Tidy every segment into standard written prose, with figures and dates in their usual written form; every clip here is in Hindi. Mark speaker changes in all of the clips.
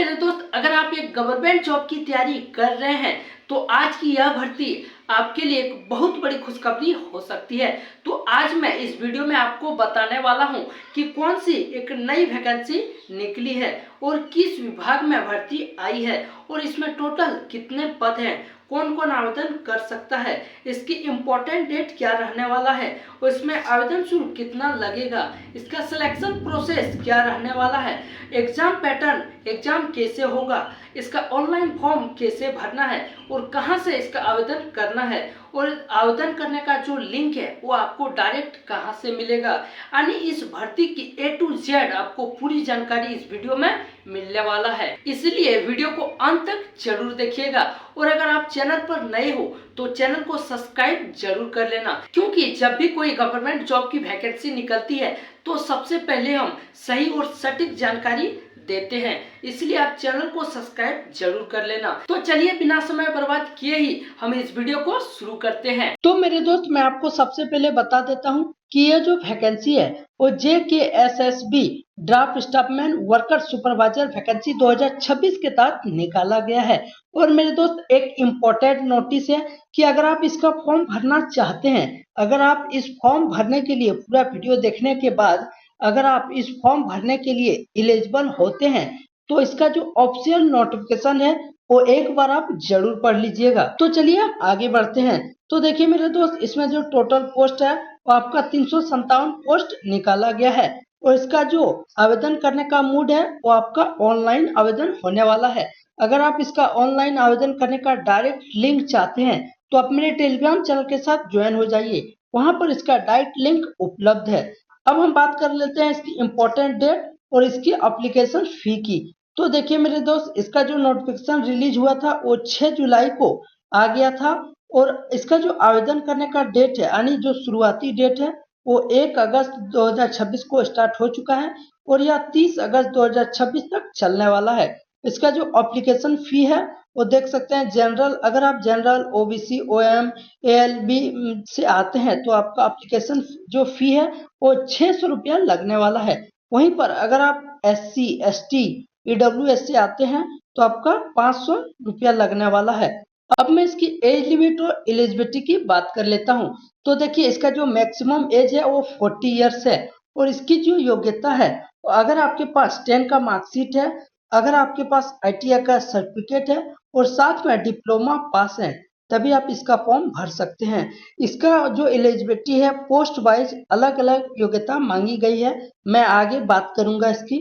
Speaker 1: मेरे दोस्त, अगर आप एक गवर्नमेंट जॉब की तैयारी कर रहे हैं तो आज की यह भर्ती आपके लिए एक बहुत बड़ी खुशखबरी हो सकती है। तो आज मैं इस वीडियो में आपको बताने वाला हूं कि कौन सी एक नई वैकेंसी निकली है और किस विभाग में भर्ती आई है और इसमें टोटल कितने पद हैं, कौन कौन आवेदन कर सकता है, इसकी इम्पोर्टेंट डेट क्या रहने वाला है और इसमें आवेदन शुल्क कितना लगेगा, इसका सिलेक्शन प्रोसेस क्या रहने वाला है, एग्जाम पैटर्न, एग्जाम कैसे होगा, इसका ऑनलाइन फॉर्म कैसे भरना है और कहां से इसका आवेदन करना है और आवेदन करने का जो लिंक है वो आपको डायरेक्ट कहां से मिलेगा। यानी इस भर्ती की A to Z आपको पूरी जानकारी इस वीडियो में मिलने वाला है, इसलिए वीडियो को अंत तक जरूर देखिएगा। और अगर आप चैनल पर नए हो तो चैनल को सब्सक्राइब जरूर कर लेना, क्योंकि जब भी कोई गवर्नमेंट जॉब की वैकेंसी निकलती है तो सबसे पहले हम सही और सटीक जानकारी देते हैं, इसलिए आप चैनल को सब्सक्राइब जरूर कर लेना। तो चलिए बिना समय बर्बाद किए ही हम इस वीडियो को शुरू करते हैं। तो मेरे दोस्त, मैं आपको सबसे पहले बता देता हूं कि यह जो वैकेंसी है वो JKSSB draft staffman worker supervisor vacancy 2026 के तहत निकाला गया है। और मेरे दोस्त, एक इम्पोर्टेंट नोटिस है कि अगर आप इसका फॉर्म भरना चाहते हैं, अगर आप इस फॉर्म भरने के लिए पूरा वीडियो देखने के बाद अगर आप इस फॉर्म भरने के लिए एलिजिबल होते हैं तो इसका जो ऑफिशियल नोटिफिकेशन है वो एक बार आप जरूर पढ़ लीजिएगा। तो चलिए हम आगे बढ़ते हैं। तो देखिए मेरे दोस्त, इसमें जो टोटल पोस्ट है वो आपका 357 पोस्ट निकाला गया है और इसका जो आवेदन करने का मोड है वो आपका ऑनलाइन आवेदन होने वाला है। अगर आप इसका ऑनलाइन आवेदन करने का डायरेक्ट लिंक चाहते हैं तो आप मेरे टेलीग्राम चैनल के साथ ज्वाइन हो जाइए, वहां पर इसका डायरेक्ट लिंक उपलब्ध है। अब हम बात कर लेते हैं इसकी इम्पोर्टेंट डेट और इसकी एप्लीकेशन फी की। तो देखिए मेरे दोस्त, इसका जो नोटिफिकेशन रिलीज हुआ था वो 6 जुलाई को आ गया था और इसका जो आवेदन करने का डेट है यानी जो शुरुआती डेट है वो 1 अगस्त 2026 को स्टार्ट हो चुका है और यह 30 अगस्त 2026 तक चलने वाला है। इसका जो एप्लीकेशन फी है वो देख सकते हैं, जनरल, अगर आप जनरल, OBC, OM, ALB से आते हैं तो आपका एप्लीकेशन जो फी है वो 600 रुपया लगने वाला है। वहीं पर अगर आप SC, ST, EWS से आते हैं तो आपका 500 रुपया लगने वाला है। अब मैं इसकी एज लिमिट और एलिजिबिलिटी की बात कर लेता हूँ। तो देखिए, इसका जो मैक्सिमम एज है वो 40 इयर्स है और इसकी जो योग्यता है, अगर आपके पास 10 का मार्कशीट है, अगर आपके पास ITI का सर्टिफिकेट है और साथ में डिप्लोमा पास है, तभी आप इसका फॉर्म भर सकते हैं। इसका जो एलिजिबिलिटी है, पोस्ट वाइज अलग अलग योग्यता मांगी गई है, मैं आगे बात करूंगा इसकी।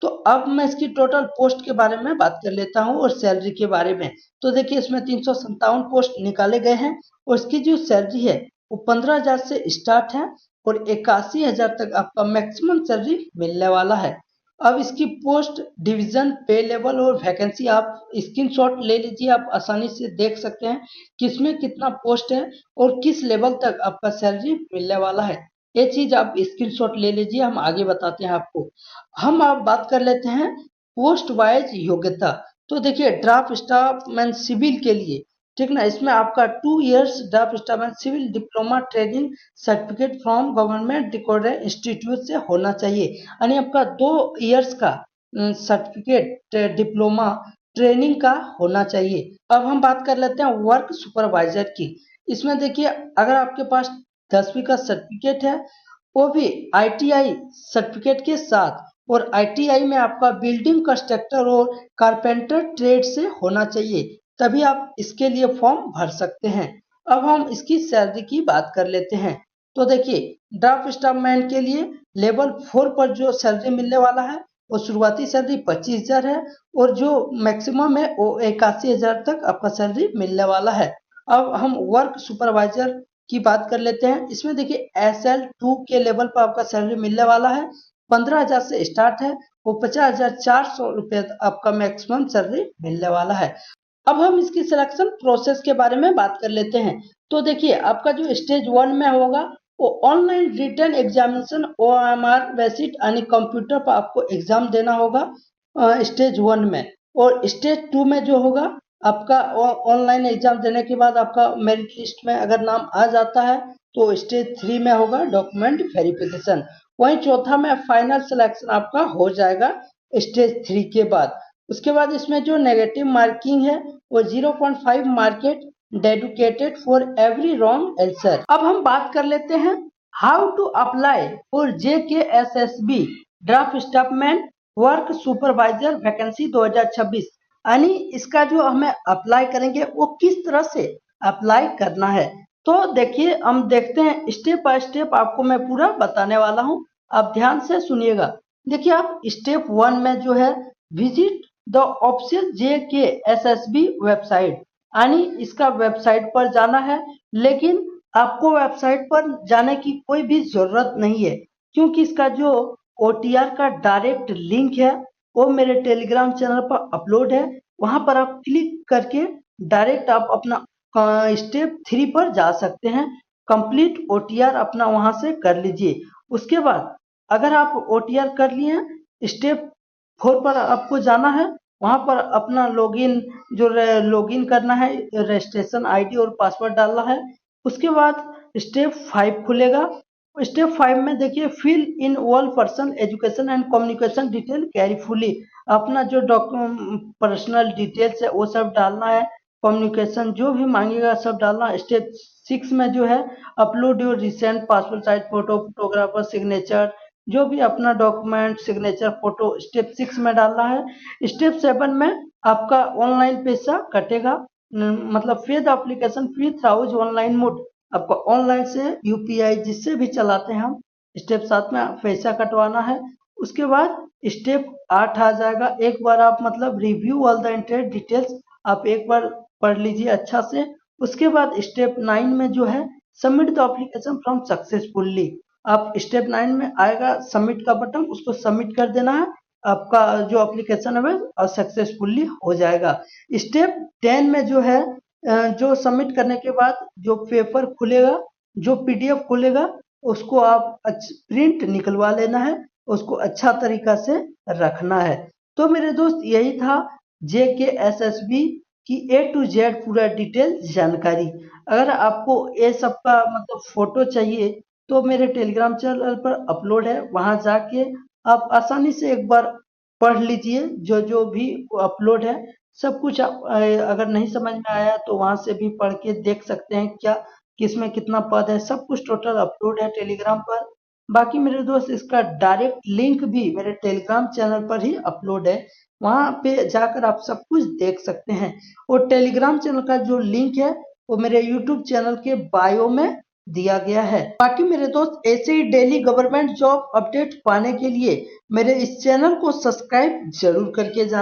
Speaker 1: तो अब मैं इसकी टोटल पोस्ट के बारे में बात कर लेता हूं और सैलरी के बारे में। तो देखिए, इसमें 357 पोस्ट निकाले गए हैं और इसकी जो सैलरी है वो 15,000 से स्टार्ट है और 81,000 तक आपका मैक्सिमम सैलरी मिलने वाला है। अब इसकी पोस्ट डिवीजन, पे लेवल और वैकेंसी आप स्क्रीनशॉट ले लीजिए, आप आसानी से देख सकते हैं किसमें कितना पोस्ट है और किस लेवल तक आपका सैलरी मिलने वाला है। ये चीज आप स्क्रीनशॉट ले लीजिए, हम आगे बताते हैं आपको। हम अब बात कर लेते हैं पोस्ट वाइज योग्यता। तो देखिए, ड्राफ्ट स्टाफमैन सिविल के लिए, ठीक ना, इसमें आपका 2 years draft staffman civil diploma training certificate from government recorded institute से होना चाहिए, यानी आपका 2 इयर्स का सर्टिफिकेट डिप्लोमा ट्रेनिंग का होना चाहिए। अब हम बात कर लेते हैं वर्क सुपरवाइजर की। इसमें देखिए, अगर आपके पास 10वीं का सर्टिफिकेट है, वो भी ITI सर्टिफिकेट के साथ, और ITI में आपका बिल्डिंग कंस्ट्रक्टर और कारपेंटर ट्रेड से होना चाहिए, तभी आप इसके लिए फॉर्म भर सकते हैं। अब हम इसकी सैलरी की बात कर लेते हैं। तो देखिए, ड्राफ्ट स्टाफमैन के लिए लेवल 4 पर जो सैलरी मिलने वाला है वो शुरुआती सैलरी 25,000 है और जो मैक्सिमम है वो 81,000 तक आपका सैलरी मिलने वाला है। अब हम वर्क सुपरवाइजर की बात कर लेते हैं। इसमें देखिए, SL2 के लेवल पर आपका सैलरी मिलने वाला है, 15,000 से स्टार्ट है, वो 50,400 रुपये आपका मैक्सिमम सैलरी मिलने वाला है। अब हम इसकी सिलेक्शन प्रोसेस के बारे में बात कर लेते हैं। तो देखिए, आपका जो स्टेज 1 में होगा वो online written examination OMR basic यानी कंप्यूटर पर आपको एग्जाम देना होगा स्टेज 1 में। और स्टेज 2 में जो होगा आपका ऑनलाइन एग्जाम देने के बाद आपका मेरिट लिस्ट में अगर नाम आ जाता है तो स्टेज 3 में होगा डॉक्यूमेंट वेरिफिकेशन। वहीं चौथा में फाइनल सिलेक्शन आपका हो जाएगा स्टेज 3 के बाद। उसके बाद इसमें जो नेगेटिव मार्किंग है वो 0.5 marks deducted for every wrong answer. अब हम बात कर लेते हैं how to apply for JKSSB draft staffman work supervisor vacancy 2026। यानी इसका जो हमें अप्लाई करेंगे वो किस तरह से अप्लाई करना है। तो देखिए हम देखते हैं स्टेप बाय स्टेप, आपको मैं पूरा बताने वाला हूँ, आप ध्यान से सुनिएगा। देखिए आप स्टेप 1 में जो है visit the official JKSSB website, यानी इसका वेबसाइट पर जाना है। लेकिन आपको वेबसाइट पर जाने की कोई भी जरूरत नहीं है, क्योंकि इसका जो OTR का डायरेक्ट लिंक है वो मेरे टेलीग्राम चैनल पर अपलोड है। वहां पर आप क्लिक करके डायरेक्ट आप अपना स्टेप 3 पर जा सकते हैं। कंप्लीट OTR अपना वहां से कर लीजिए। उसके बाद अगर आप OTR कर लिए हैं, स्टेप 4 पर आपको जाना है। वहां पर अपना लॉगिन करना है, रजिस्ट्रेशन ID और पासवर्ड डालना है। उसके बाद स्टेप 5 खुलेगा। स्टेप 5 में देखिए fill in all person education and communication detail carefully. अपना जो पर्सनल डिटेल्स है वो सब डालना है, कम्युनिकेशन जो भी मांगेगा सब डालना। स्टेप 6 में जो है upload your recent passport size photo, photographer signature, जो भी अपना डॉक्यूमेंट सिग्नेचर फोटो स्टेप 6 में डालना है। स्टेप 7 में आपका ऑनलाइन पैसा कटेगा, मतलब pay the application fee through online mode. आपको ऑनलाइन से UPI जिससे भी चलाते हैं हम, स्टेप 7 में पैसा कटवाना है। उसके बाद स्टेप 8 आ जाएगा। एक बार आप मतलब review all the interest details आप एक बार पढ़ लीजिए अच्छा से। उसके बाद स्टेप 9 में जो है submit the application from successfully. आप स्टेप 9 में आएगा सबमिट का बटन, उसको सबमिट कर देना है, आपका जो एप्लीकेशन है वो सक्सेसफुली हो जाएगा। स्टेप 10 में जो है जो सबमिट करने के बाद जो पेपर खुलेगा, जो PDF खुलेगा, उसको आप प्रिंट निकलवा लेना है, उसको अच्छा तरीका से रखना है। तो मेरे दोस्त यही था JKSSB की A to Z पूरा डिटेल जानकारी। अगर आपको ये सब का मतलब फोटो चाहिए तो मेरे टेलीग्राम चैनल पर अपलोड है, वहां जाके आप आसानी से एक बार पढ़ लीजिए। जो जो भी अपलोड है सब कुछ आप अगर नहीं समझ में आया तो वहां से भी पढ़ के देख सकते हैं क्या किसमें कितना पद है, सब कुछ टोटल अपलोड है टेलीग्राम पर। बाकी मेरे दोस्त इसका डायरेक्ट लिंक भी मेरे टेलीग्राम चैनल पर ही अपलोड है, वहां पे जाकर आप सब कुछ देख सकते हैं। और टेलीग्राम चैनल का जो लिंक है वो मेरे यूट्यूब चैनल के बायो में दिया गया है। बाकी मेरे दोस्त ऐसे ही डेली गवर्नमेंट जॉब अपडेट पाने के लिए मेरे इस चैनल को सब्सक्राइब जरूर करके जाना।